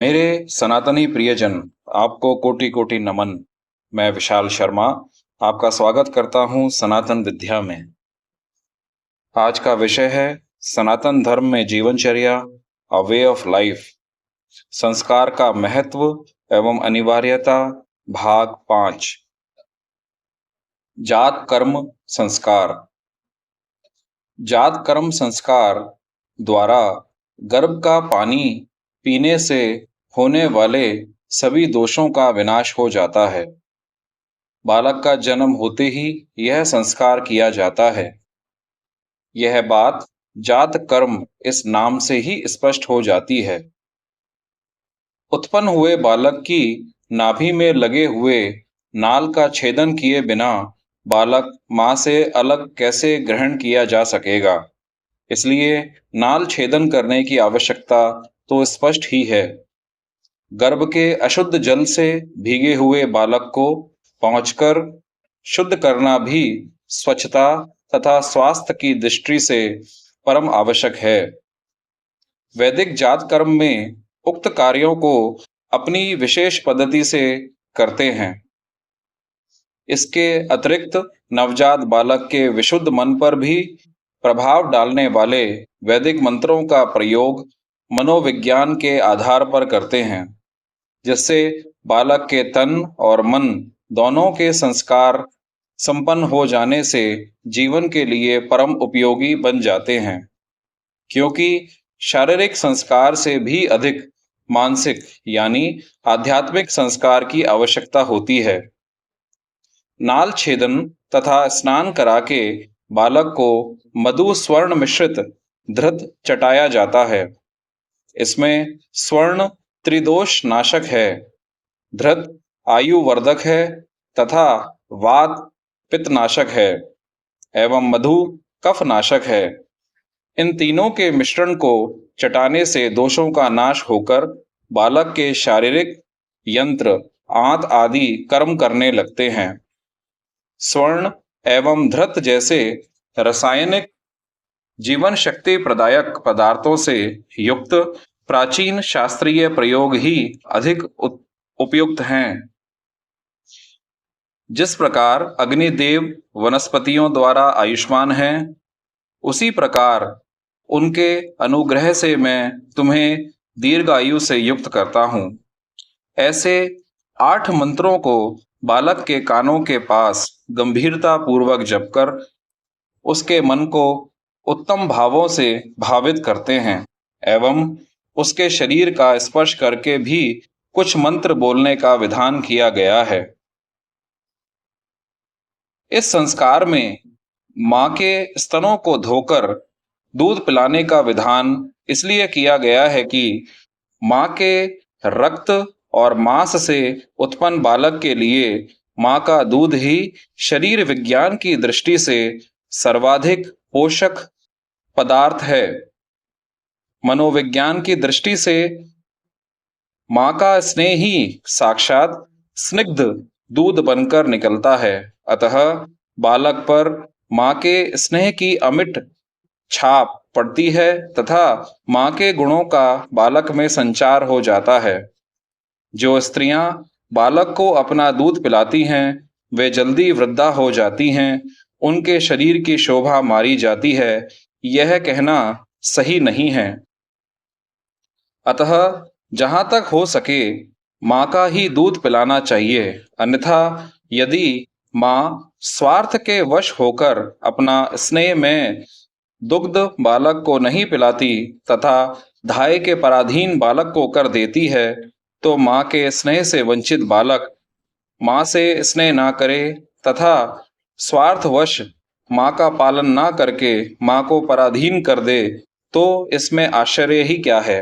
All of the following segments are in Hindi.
मेरे सनातनी प्रियजन, आपको कोटि कोटि नमन। मैं विशाल शर्मा आपका स्वागत करता हूं सनातन विद्या में। आज का विषय है सनातन धर्म में जीवनचर्या, अ वे ऑफ लाइफ, संस्कार का महत्व एवं अनिवार्यता, भाग 5। जात कर्म संस्कार। जात कर्म संस्कार द्वारा गर्भ का पानी पीने से होने वाले सभी दोषों का विनाश हो जाता है। बालक का जन्म होते ही यह संस्कार किया जाता है। यह बात जात कर्म इस नाम से ही स्पष्ट हो जाती है। उत्पन्न हुए बालक की नाभि में लगे हुए नाल का छेदन किए बिना बालक मां से अलग कैसे ग्रहण किया जा सकेगा। इसलिए नाल छेदन करने की आवश्यकता तो स्पष्ट ही है। गर्भ के अशुद्ध जल से भीगे हुए बालक को पहुंचकर शुद्ध करना भी स्वच्छता तथा स्वास्थ्य की दृष्टि से परम आवश्यक है। वैदिक जात कर्म में उक्त कार्यों को अपनी विशेष पद्धति से करते हैं। इसके अतिरिक्त नवजात बालक के विशुद्ध मन पर भी प्रभाव डालने वाले वैदिक मंत्रों का प्रयोग मनोविज्ञान के आधार पर करते हैं, जिससे बालक के तन और मन दोनों के संस्कार संपन्न हो जाने से जीवन के लिए परम उपयोगी बन जाते हैं। क्योंकि शारीरिक संस्कार से भी अधिक मानसिक यानी आध्यात्मिक संस्कार की आवश्यकता होती है। नाल छेदन तथा स्नान करा के बालक को मधु स्वर्ण मिश्रित धृत चटाया जाता है। इसमें स्वर्ण त्रिदोष नाशक है, धृत आयु वर्धक है तथा वात पित्त नाशक है एवं मधु कफ नाशक है। इन तीनों के मिश्रण को चटाने से दोषों का नाश होकर बालक के शारीरिक यंत्र आंत आदि कर्म करने लगते हैं। स्वर्ण एवं धृत जैसे रासायनिक जीवन शक्ति प्रदायक पदार्थों से युक्त प्राचीन शास्त्रीय प्रयोग ही अधिक उपयुक्त हैं। जिस प्रकार अग्निदेव वनस्पतियों द्वारा आयुष्मान हैं, उसी प्रकार उनके अनुग्रह से मैं तुम्हें दीर्घायु से युक्त करता हूँ। ऐसे 8 मंत्रों को बालक के कानों के पास गंभीरता पूर्वक जपकर उसके मन को उत्तम भावों से भावित करते हैं एवं उसके शरीर का स्पर्श करके भी कुछ मंत्र बोलने का विधान किया गया है। इस संस्कार में मां के स्तनों को धोकर दूध पिलाने का विधान इसलिए किया गया है कि मां के रक्त और मांस से उत्पन्न बालक के लिए मां का दूध ही शरीर विज्ञान की दृष्टि से सर्वाधिक पोषक पदार्थ है। मनोविज्ञान की दृष्टि से मां का स्नेह ही साक्षात स्निग्ध दूध बनकर निकलता है। अतः बालक पर मां के स्नेह की अमिट छाप पड़ती है तथा मां के गुणों का बालक में संचार हो जाता है। जो स्त्रियां बालक को अपना दूध पिलाती हैं, वे जल्दी वृद्धा हो जाती हैं, उनके शरीर की शोभा मारी जाती है, यह कहना सही नहीं है। अतः जहां तक हो सके मां का ही दूध पिलाना चाहिए। अन्यथा यदि मां स्वार्थ के वश होकर अपना स्नेह में दुग्ध बालक को नहीं पिलाती तथा धाय के पराधीन बालक को कर देती है, तो मां के स्नेह से वंचित बालक मां से स्नेह ना करे तथा स्वार्थवश मां का पालन ना करके मां को पराधीन कर दे, तो इसमें आश्चर्य ही क्या है।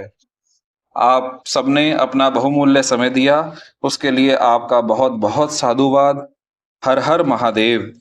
आप सबने अपना बहुमूल्य समय दिया, उसके लिए आपका बहुत बहुत साधुवाद। हर हर महादेव।